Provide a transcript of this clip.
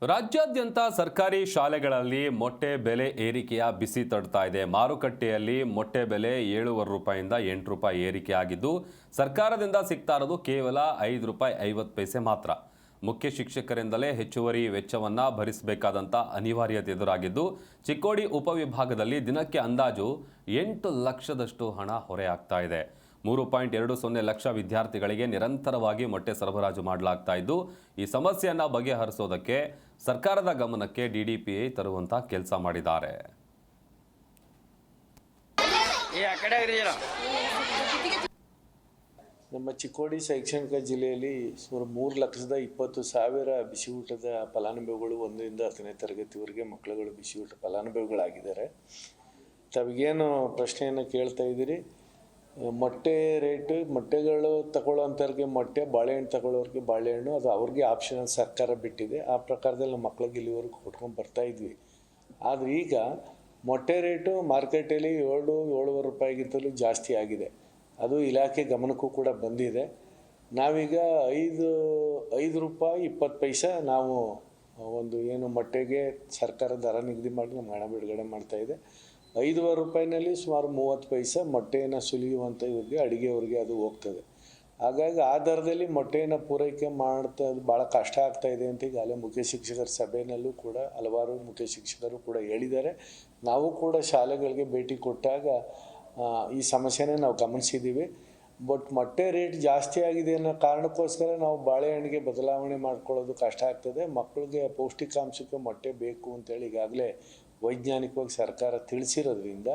ರಾಜ್ಯಾದ್ಯಂತ ಸರ್ಕಾರಿ ಶಾಲೆಗಳಲ್ಲಿ ಮೊಟ್ಟೆ ಬೆಲೆ ಏರಿಕೆಯ ಬಿಸಿ ತಡ್ತಾ ಇದೆ. ಮಾರುಕಟ್ಟೆಯಲ್ಲಿ ಮೊಟ್ಟೆ ಬೆಲೆ 7.5 ರೂಪಾಯಿಂದ 8 ರೂಪಾಯಿ ಏರಿಕೆ ಆಗಿದ್ದು, ಸರ್ಕಾರದಿಂದ ಸಿಗ್ತಾ ಇರೋದು ಕೇವಲ 5 ರೂಪಾಯಿ 50 ಪೈಸೆ ಮಾತ್ರ. ಮುಖ್ಯ ಶಿಕ್ಷಕರಿಂದಲೇ ಹೆಚ್ಚುವರಿ ವೆಚ್ಚವನ್ನ ಭರಿಸಬೇಕಾದಂತ ಅನಿವಾರ್ಯತೆ ಎದುರಾಗಿದ್ದು, ಚಿಕ್ಕೋಡಿ ಉಪವಿಭಾಗದಲ್ಲಿ ದಿನಕ್ಕೆ ಅಂದಾಜು 8 ಲಕ್ಷದಷ್ಟು ಹಣ ಹೊರೆಯಾಗ್ತಾ ಇದೆ. 3.20 ಲಕ್ಷ ವಿದ್ಯಾರ್ಥಿಗಳಿಗೆ ನಿರಂತರವಾಗಿ ಮೊಟ್ಟೆ ಸರಬರಾಜು ಮಾಡಲಾಗ್ತಾ ಇದ್ದು, ಈ ಸಮಸ್ಯೆಯನ್ನು ಬಗೆಹರಿಸೋದಕ್ಕೆ ಸರ್ಕಾರದ ಗಮನಕ್ಕೆ ಡಿಡಿಪಿಐ ತರುವಂತ ಕೆಲಸ ಮಾಡಿದ್ದಾರೆ. ನಮ್ಮ ಚಿಕ್ಕೋಡಿ ಶೈಕ್ಷಣಿಕ ಜಿಲ್ಲೆಯಲ್ಲಿ ಸುಮಾರು 3,20,000 ಬಿಸಿ ಊಟದ ಫಲಾನುಭವಿಗಳು 1ರಿಂದ 10ನೇ ತರಗತಿವರೆಗೆ ಮಕ್ಕಳುಗಳು ಬಿಸಿ ಊಟ ಫಲಾನುಭವಿಗಳಾಗಿದ್ದಾರೆ. ತಾವಿಗೇನು ಪ್ರಶ್ನೆಯನ್ನು ಕೇಳ್ತಾ ಇದ್ದೀರಿ, ಮೊಟ್ಟೆ ರೇಟು, ಮೊಟ್ಟೆಗಳು ತಗೊಳ್ಳೋಂಥವ್ರಿಗೆ ಮೊಟ್ಟೆ, ಬಾಳೆಹಣ್ಣು ತಗೊಳ್ಳೋರಿಗೆ ಬಾಳೆಹಣ್ಣು, ಅದು ಅವ್ರಿಗೆ ಆಪ್ಷನಲ್ ಸರ್ಕಾರ ಬಿಟ್ಟಿದೆ. ಆ ಪ್ರಕಾರದಲ್ಲಿ ನಮ್ಮ ಮಕ್ಳಿಗೆ ಇಲ್ಲಿವರೆಗೂ ಕೊಟ್ಕೊಂಡು ಬರ್ತಾ ಇದ್ವಿ. ಆದರೆ ಈಗ ಮೊಟ್ಟೆ ರೇಟು ಮಾರ್ಕೆಟಲ್ಲಿ 7-7.5 ರೂಪಾಯಿಗಿಂತಲೂ ಜಾಸ್ತಿ ಆಗಿದೆ. ಅದು ಇಲಾಖೆ ಗಮನಕ್ಕೂ ಕೂಡ ಬಂದಿದೆ. ನಾವೀಗ 5 ರೂಪಾಯಿ 20 ಪೈಸೆ ನಾವು ಒಂದು ಏನು ಮೊಟ್ಟೆಗೆ ಸರ್ಕಾರ ದರ ನಿಗದಿ ಮಾಡಿ ನಮ್ಮ ಹಣ ಬಿಡುಗಡೆ ಮಾಡ್ತಾಯಿದೆ. 5.5 ರೂಪಾಯಿನಲ್ಲಿ ಸುಮಾರು 30 ಪೈಸೆ ಮೊಟ್ಟೆಯನ್ನು ಸುಲಿಯುವಂಥ ಇವ್ರಿಗೆ, ಅಡುಗೆಯವ್ರಿಗೆ ಅದು ಹೋಗ್ತದೆ. ಹಾಗಾಗಿ ಆ ದರದಲ್ಲಿ ಮೊಟ್ಟೆಯನ್ನು ಪೂರೈಕೆ ಮಾಡ್ತಾ ಭಾಳ ಕಷ್ಟ ಆಗ್ತಾಯಿದೆ ಅಂತ ಈಗಾಗಲೇ ಮುಖ್ಯ ಶಿಕ್ಷಕರ ಸಭೆಯಲ್ಲೂ ಕೂಡ ಹಲವಾರು ಮುಖ್ಯ ಶಿಕ್ಷಕರು ಕೂಡ ಹೇಳಿದ್ದಾರೆ. ನಾವು ಕೂಡ ಶಾಲೆಗಳಿಗೆ ಭೇಟಿ ಕೊಟ್ಟಾಗ ಈ ಸಮಸ್ಯೆನೇ ನಾವು ಗಮನಿಸಿದ್ದೀವಿ. ಬಟ್ ಮೊಟ್ಟೆ ರೇಟ್ ಜಾಸ್ತಿ ಆಗಿದೆ ಅನ್ನೋ ಕಾರಣಕ್ಕೋಸ್ಕರ ನಾವು ಬಾಳೆಹಣ್ಣಿಗೆ ಬದಲಾವಣೆ ಮಾಡ್ಕೊಳ್ಳೋದು ಕಷ್ಟ ಆಗ್ತದೆ. ಮಕ್ಕಳಿಗೆ ಪೌಷ್ಟಿಕಾಂಶಕ್ಕೆ ಮೊಟ್ಟೆ ಬೇಕು ಅಂತೇಳಿ ಈಗಾಗಲೇ ವೈಜ್ಞಾನಿಕವಾಗಿ ಸರ್ಕಾರ ತಿಳಿಸಿರೋದ್ರಿಂದ